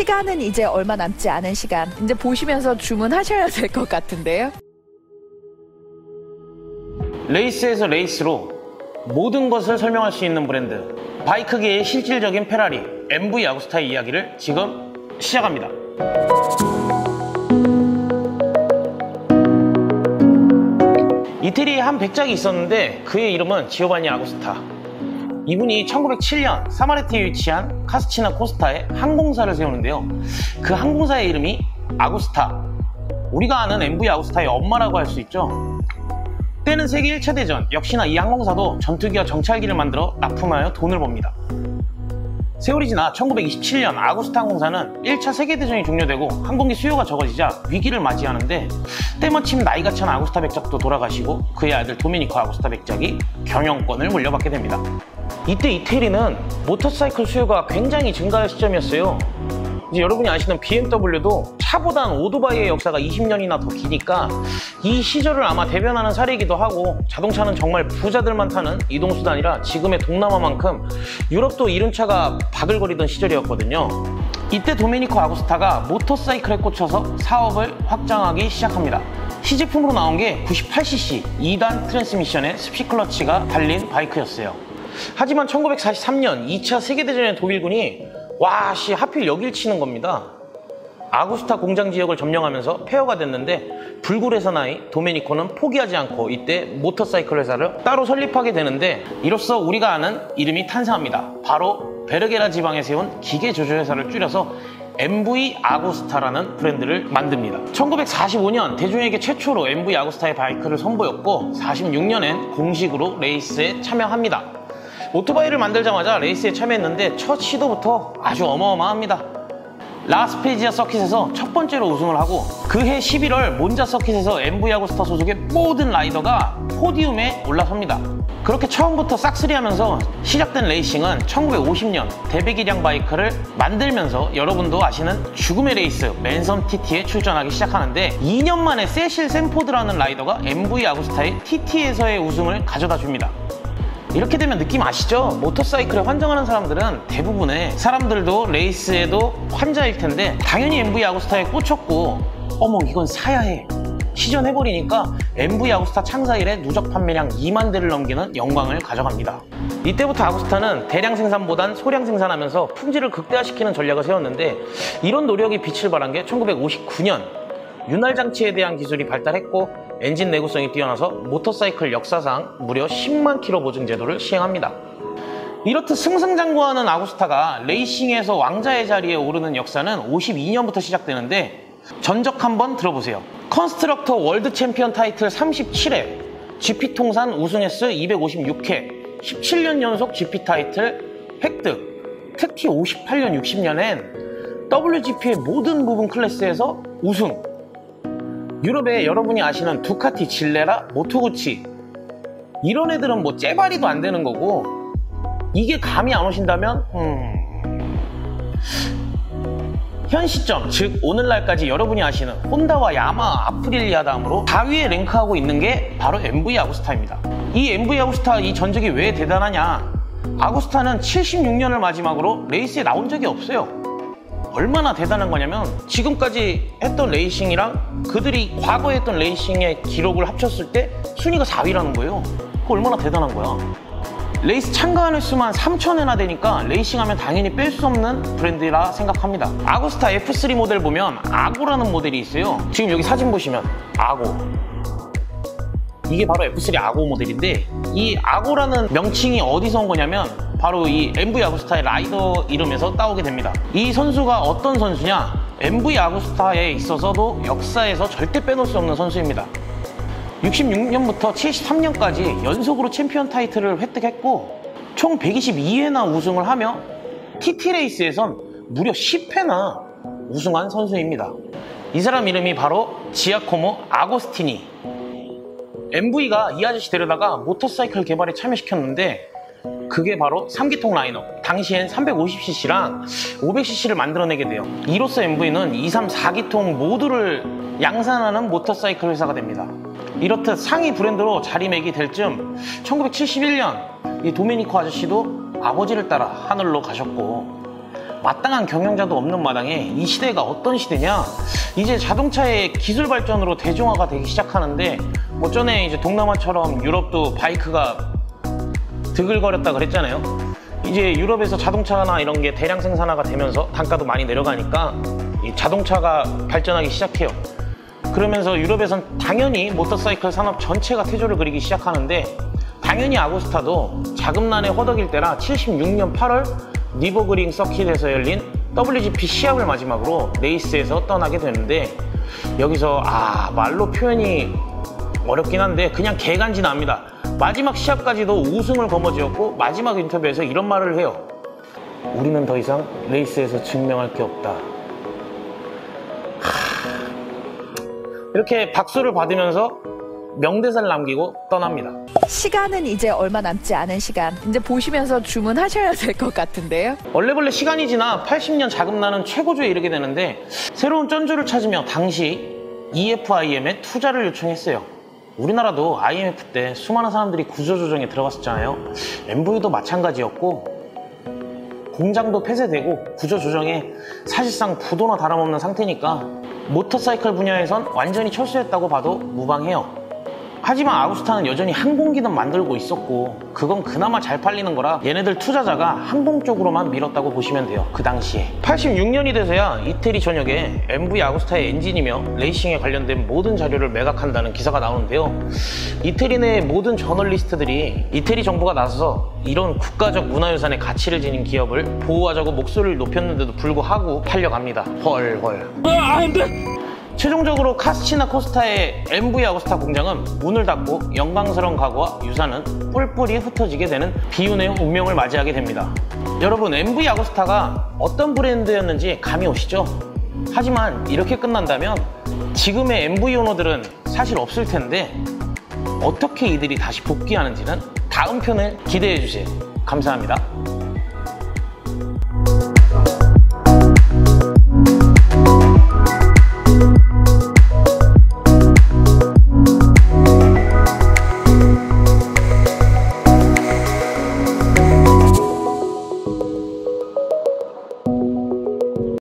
시간은 이제 얼마 남지 않은 시간. 이제 보시면서 주문하셔야 될 것 같은데요. 레이스에서 레이스로 모든 것을 설명할 수 있는 브랜드, 바이크계의 실질적인 페라리 MV 아구스타의 이야기를 지금 시작합니다. 이태리에 한 백작이 있었는데 그의 이름은 지오반니 아구스타. 이분이 1907년 사마레티에 위치한 카스치나 코스타에 항공사를 세우는데요. 그 항공사의 이름이 아구스타, 우리가 아는 MV 아구스타의 엄마라고 할 수 있죠. 때는 세계 1차 대전, 역시나 이 항공사도 전투기와 정찰기를 만들어 납품하여 돈을 법니다. 세월이 지나 1927년 아구스타 항공사는 1차 세계대전이 종료되고 항공기 수요가 적어지자 위기를 맞이하는데, 때마침 나이가 찬 아구스타 백작도 돌아가시고 그의 아들 도메니코 아구스타 백작이 경영권을 물려받게 됩니다. 이때 이태리는 모터사이클 수요가 굉장히 증가할 시점이었어요. 이제 여러분이 아시는 BMW도 차보단 오토바이의 역사가 20년이나 더 기니까 이 시절을 아마 대변하는 사례이기도 하고, 자동차는 정말 부자들만 타는 이동수단이라 지금의 동남아만큼 유럽도 이륜차가 바글거리던 시절이었거든요. 이때 도메니코 아구스타가 모터사이클에 꽂혀서 사업을 확장하기 시작합니다. 시제품으로 나온 게 98cc 2단 트랜스미션의 스피클러치가 달린 바이크였어요. 하지만 1943년 2차 세계대전의 독일군이 하필 여길 치는 겁니다. 아구스타 공장 지역을 점령하면서 폐허가 됐는데, 불굴의 사나이 도메니코는 포기하지 않고 이때 모터사이클 회사를 따로 설립하게 되는데, 이로써 우리가 아는 이름이 탄생합니다. 바로 베르게라 지방에 세운 기계 조조 회사를 줄여서 MV 아구스타라는 브랜드를 만듭니다. 1945년 대중에게 최초로 MV 아구스타의 바이크를 선보였고, 46년엔 공식으로 레이스에 참여합니다. 오토바이를 만들자마자 레이스에 참여했는데 첫 시도부터 아주 어마어마합니다. 라스페지아 서킷에서 첫 번째로 우승을 하고, 그해 11월 몬자 서킷에서 MV 아구스타 소속의 모든 라이더가 포디움에 올라섭니다. 그렇게 처음부터 싹쓸이하면서 시작된 레이싱은 1950년 대배기량 바이크를 만들면서 여러분도 아시는 죽음의 레이스 맨섬 TT에 출전하기 시작하는데, 2년 만에 세실 샘포드라는 라이더가 MV 아구스타의 TT에서의 우승을 가져다 줍니다. 이렇게 되면 느낌 아시죠? 모터사이클에 환장하는 사람들은 대부분의 사람들도 레이스에도 환자일 텐데, 당연히 MV 아구스타에 꽂혔고 어머 이건 사야 해 시전해버리니까 MV 아구스타 창사 이래 누적 판매량 2만 대를 넘기는 영광을 가져갑니다. 이때부터 아구스타는 대량 생산보단 소량 생산하면서 품질을 극대화시키는 전략을 세웠는데, 이런 노력이 빛을 발한 게 1959년 윤활 장치에 대한 기술이 발달했고 엔진 내구성이 뛰어나서 모터사이클 역사상 무려 10만 킬로 보증 제도를 시행합니다. 이렇듯 승승장구하는 아구스타가 레이싱에서 왕자의 자리에 오르는 역사는 52년부터 시작되는데, 전적 한번 들어보세요. 컨스트럭터 월드 챔피언 타이틀 37회, GP 통산 우승 횟수 256회, 17년 연속 GP 타이틀 획득, 특히 58년 60년엔 WGP의 모든 부분 클래스에서 우승. 유럽에 여러분이 아시는 두카티, 질레라, 모토구치, 이런 애들은 뭐 째바리도 안 되는 거고, 이게 감이 안 오신다면 현 시점, 즉 오늘날까지 여러분이 아시는 혼다와 야마하, 아프릴리아 다음으로 4위에 랭크하고 있는 게 바로 MV 아구스타입니다. 이 MV 아구스타 이 전적이 왜 대단하냐? 아구스타는 76년을 마지막으로 레이스에 나온 적이 없어요. 얼마나 대단한 거냐면, 지금까지 했던 레이싱이랑 그들이 과거에 했던 레이싱의 기록을 합쳤을 때 순위가 4위라는 거예요. 그거 얼마나 대단한 거야. 레이스 참가한 횟수만 3,000회나 되니까 레이싱하면 당연히 뺄 수 없는 브랜드라 생각합니다. 아구스타 F3 모델 보면 아고라는 모델이 있어요. 지금 여기 사진 보시면 아고, 이게 바로 F3 아고 모델인데, 이 아고라는 명칭이 어디서 온 거냐면 바로 이 MV 아구스타의 라이더 이름에서 따오게 됩니다. 이 선수가 어떤 선수냐? MV 아구스타에 있어서도 역사에서 절대 빼놓을 수 없는 선수입니다. 66년부터 73년까지 연속으로 챔피언 타이틀을 획득했고, 총 122회나 우승을 하며 TT 레이스에선 무려 10회나 우승한 선수입니다. 이 사람 이름이 바로 지아코모 아고스티니. MV가 이 아저씨 데려다가 모터사이클 개발에 참여시켰는데, 그게 바로 3기통 라인업, 당시엔 350cc랑 500cc를 만들어내게 돼요. 이로써 MV는 2, 3, 4기통 모두를 양산하는 모터사이클 회사가 됩니다. 이렇듯 상위 브랜드로 자리매김이 될 즈음 1971년 이 도메니코 아저씨도 아버지를 따라 하늘로 가셨고, 마땅한 경영자도 없는 마당에 이 시대가 어떤 시대냐? 이제 자동차의 기술 발전으로 대중화가 되기 시작하는데 뭐 전에 이제 동남아처럼 유럽도 바이크가 드글거렸다 그랬잖아요. 이제 유럽에서 자동차나 이런 게 대량 생산화가 되면서 단가도 많이 내려가니까 이 자동차가 발전하기 시작해요. 그러면서 유럽에선 당연히 모터사이클 산업 전체가 태조를 그리기 시작하는데 당연히 아구스타도 자금난에 허덕일 때라 76년 8월 니버그링 서킷에서 열린 WGP 시합을 마지막으로 레이스에서 떠나게 되는데 여기서 말로 표현이 어렵긴 한데 그냥 개간지납니다. 마지막 시합까지도 우승을 거머쥐었고 마지막 인터뷰에서 이런 말을 해요. 우리는 더 이상 레이스에서 증명할 게 없다. 이렇게 박수를 받으면서 명대사를 남기고 떠납니다. 시간은 이제 얼마 남지 않은 시간. 이제 보시면서 주문하셔야 될 것 같은데요. 얼레벌레 시간이 지나 80년 자금난은 최고조에 이르게 되는데 새로운 전주를 찾으며 당시 EFIM에 투자를 요청했어요. 우리나라도 IMF 때 수많은 사람들이 구조조정에 들어갔었잖아요. MV도 마찬가지였고 공장도 폐쇄되고 구조조정에 사실상 부도나 다름없는 상태니까 모터사이클 분야에선 완전히 철수했다고 봐도 무방해요. 하지만 아구스타는 여전히 항공기는 만들고 있었고 그건 그나마 잘 팔리는 거라 얘네들 투자자가 항공 쪽으로만 밀었다고 보시면 돼요. 그 당시에 86년이 돼서야 이태리 전역에 MV 아구스타의 엔진이며 레이싱에 관련된 모든 자료를 매각한다는 기사가 나오는데요. 이태리 내 모든 저널리스트들이 이태리 정부가 나서서 이런 국가적 문화유산의 가치를 지닌 기업을 보호하자고 목소리를 높였는데도 불구하고 팔려갑니다. 헐. 최종적으로 카스치나 코스타의 MV 아구스타 공장은 문을 닫고 영광스러운 과거와 유산은 뿔뿔이 흩어지게 되는 비운의 운명을 맞이하게 됩니다. 여러분, MV 아구스타가 어떤 브랜드였는지 감이 오시죠? 하지만 이렇게 끝난다면 지금의 MV 오너들은 사실 없을 텐데 어떻게 이들이 다시 복귀하는지는 다음 편을 기대해 주세요. 감사합니다.